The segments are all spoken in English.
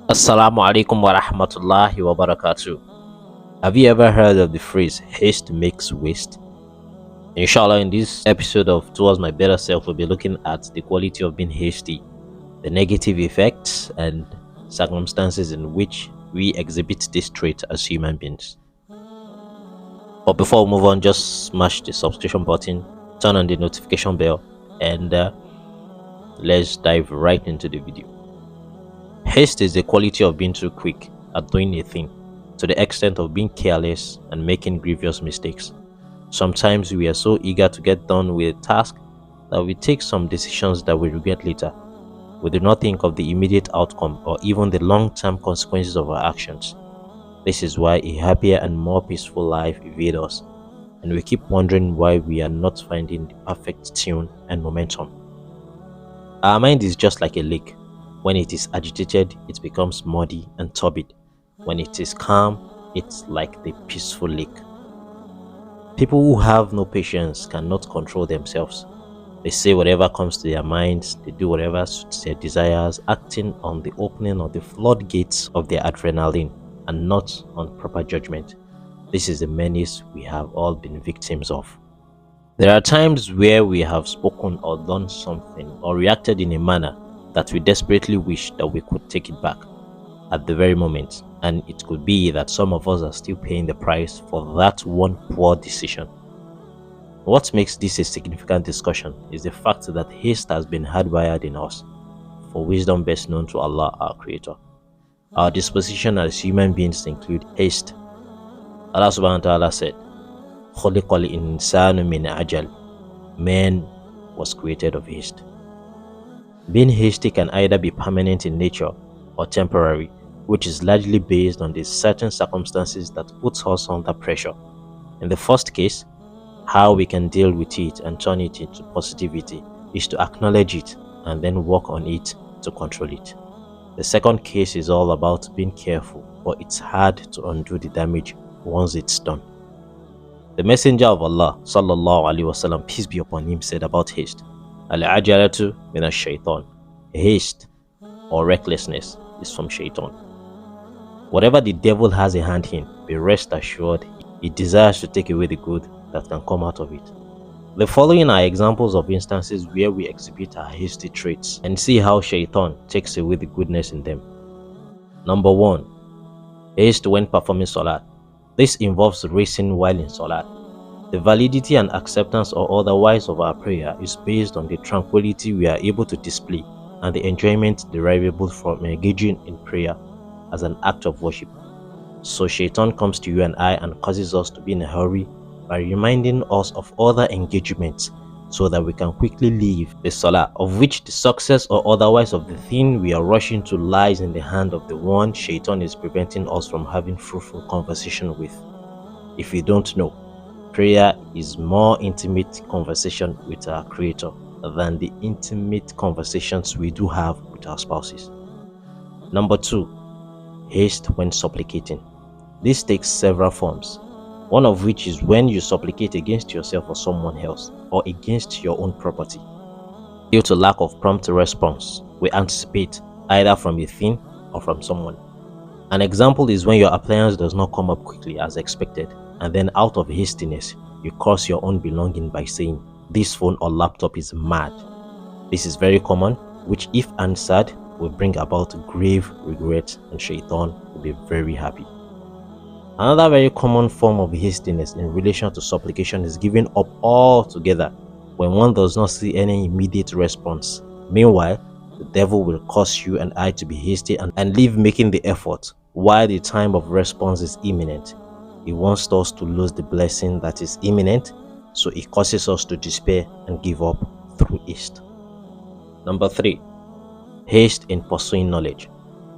Assalamu alaikum wa rahmatullahi wa barakatuh. Have you ever heard of the phrase haste makes waste? Inshallah, in this episode of Towards My Better Self, we'll be looking at the quality of being hasty, the negative effects, and circumstances in which we exhibit this trait as human beings. But before we move on, just smash the subscription button, turn on the notification bell, and let's dive right into the video. Haste is the quality of being too quick at doing a thing, to the extent of being careless and making grievous mistakes. Sometimes we are so eager to get done with a task that we take some decisions that we regret later. We do not think of the immediate outcome or even the long-term consequences of our actions. This is why a happier and more peaceful life evades us, and we keep wondering why we are not finding the perfect tune and momentum. Our mind is just like a lake. When it is agitated, it becomes muddy and turbid. When it is calm, it's like the peaceful lake. People who have no patience cannot control themselves. They say whatever comes to their minds, they do whatever suits their desires, acting on the opening of the floodgates of their adrenaline and not on proper judgment. This is the menace we have all been victims of. There are times where we have spoken or done something or reacted in a manner that we desperately wish that we could take it back at the very moment, and it could be that some of us are still paying the price for that one poor decision. What makes this a significant discussion is the fact that haste has been hardwired in us, for wisdom best known to Allah, our Creator. Our disposition as human beings include haste. Allah subhanahu wa ta'ala said, خُلِقَ الْإِنسَانُ مِنْ عَجَلٍ. Man was created of haste. Being hasty can either be permanent in nature or temporary, which is largely based on the certain circumstances that puts us under pressure. In the first case, how we can deal with it and turn it into positivity is to acknowledge it and then work on it to control it. The second case is all about being careful, but it's hard to undo the damage once it's done. The Messenger of Allah, sallallahu alaihi wasallam, peace be upon him, said about haste, Al-ajalatu min ash-shaytan. Haste or recklessness is from shaitan. Whatever the devil has a hand in, be rest assured he desires to take away the good that can come out of it. The following are examples of instances where we exhibit our hasty traits and see how shaitan takes away the goodness in them. Number 1. Haste when performing salat. This involves racing while in salat. The validity and acceptance or otherwise of our prayer is based on the tranquility we are able to display and the enjoyment derivable from engaging in prayer as an act of worship. So shaitan comes to you and I and causes us to be in a hurry by reminding us of other engagements so that we can quickly leave the salah, of which the success or otherwise of the thing we are rushing to lies in the hand of the one shaitan is preventing us from having fruitful conversation with. If you don't know, prayer is more intimate conversation with our Creator than the intimate conversations we do have with our spouses. Number 2. Haste when supplicating. This takes several forms, one of which is when you supplicate against yourself or someone else, or against your own property. Due to lack of prompt response, we anticipate either from a thing or from someone. An example is when your appliance does not come up quickly as expected, and then out of hastiness, you curse your own belonging by saying, "This phone or laptop is mad." This is very common, which if answered, will bring about grave regret, and shaitan will be very happy. Another very common form of hastiness in relation to supplication is giving up altogether when one does not see any immediate response. Meanwhile, the devil will cause you and I to be hasty and leave making the effort while the time of response is imminent. He wants us to lose the blessing that is imminent, so he causes us to despair and give up through haste. Number 3. Haste in pursuing knowledge.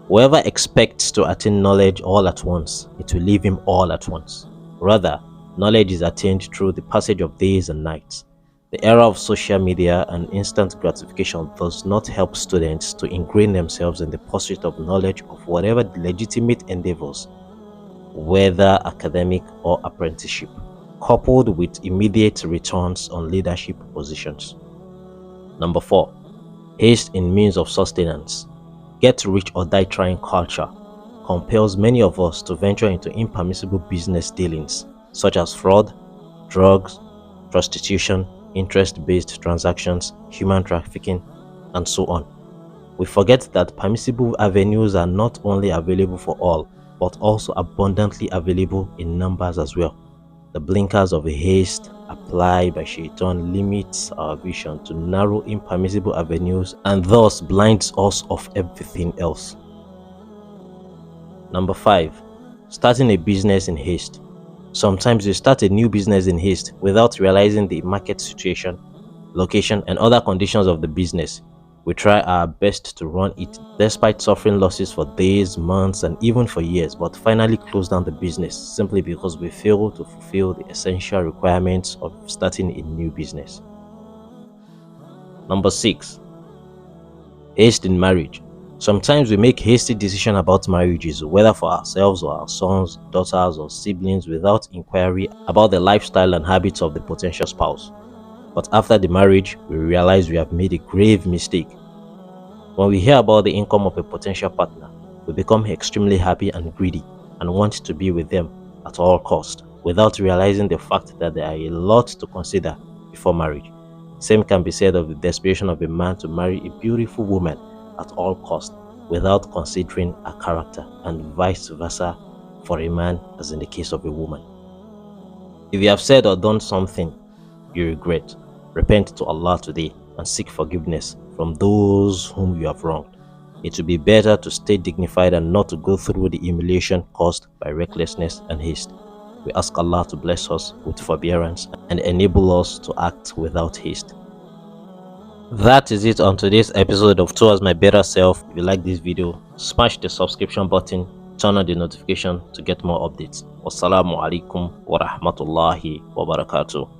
Whoever expects to attain knowledge all at once, it will leave him all at once. Rather, knowledge is attained through the passage of days and nights. The era of social media and instant gratification does not help students to ingrain themselves in the pursuit of knowledge of whatever the legitimate endeavors, whether academic or apprenticeship, coupled with immediate returns on leadership positions. Number 4. Haste in means of sustenance. get rich or die trying culture compels many of us to venture into impermissible business dealings such as fraud, drugs, prostitution, interest-based transactions, human trafficking, and so on. We forget that permissible avenues are not only available for all, but also abundantly available in numbers as well. The blinkers of a haste applied by Shaitan limits our vision to narrow impermissible avenues and thus blinds us of everything else. Number 5. Starting a business in haste. Sometimes you start a new business in haste without realizing the market situation, location, and other conditions of the business. We try our best to run it despite suffering losses for days, months, and even for years, but finally close down the business simply because we fail to fulfill the essential requirements of starting a new business. Number 6. Haste in marriage. Sometimes we make hasty decisions about marriages, whether for ourselves or our sons, daughters, or siblings, without inquiry about the lifestyle and habits of the potential spouse. But after the marriage, we realize we have made a grave mistake. When we hear about the income of a potential partner, we become extremely happy and greedy and want to be with them at all costs, without realizing the fact that there are a lot to consider before marriage. Same can be said of the desperation of a man to marry a beautiful woman at all costs without considering her character, and vice versa for a man as in the case of a woman. If you have said or done something you regret, repent to Allah today and seek forgiveness from those whom you have wronged. It will be better to stay dignified and not to go through the humiliation caused by recklessness and haste. We ask Allah to bless us with forbearance and enable us to act without haste. That is it on today's episode of Towards My Better Self. If you like this video, smash the subscription button, turn on the notification to get more updates. Wassalamu alaikum wa rahmatullahi wa barakatuh.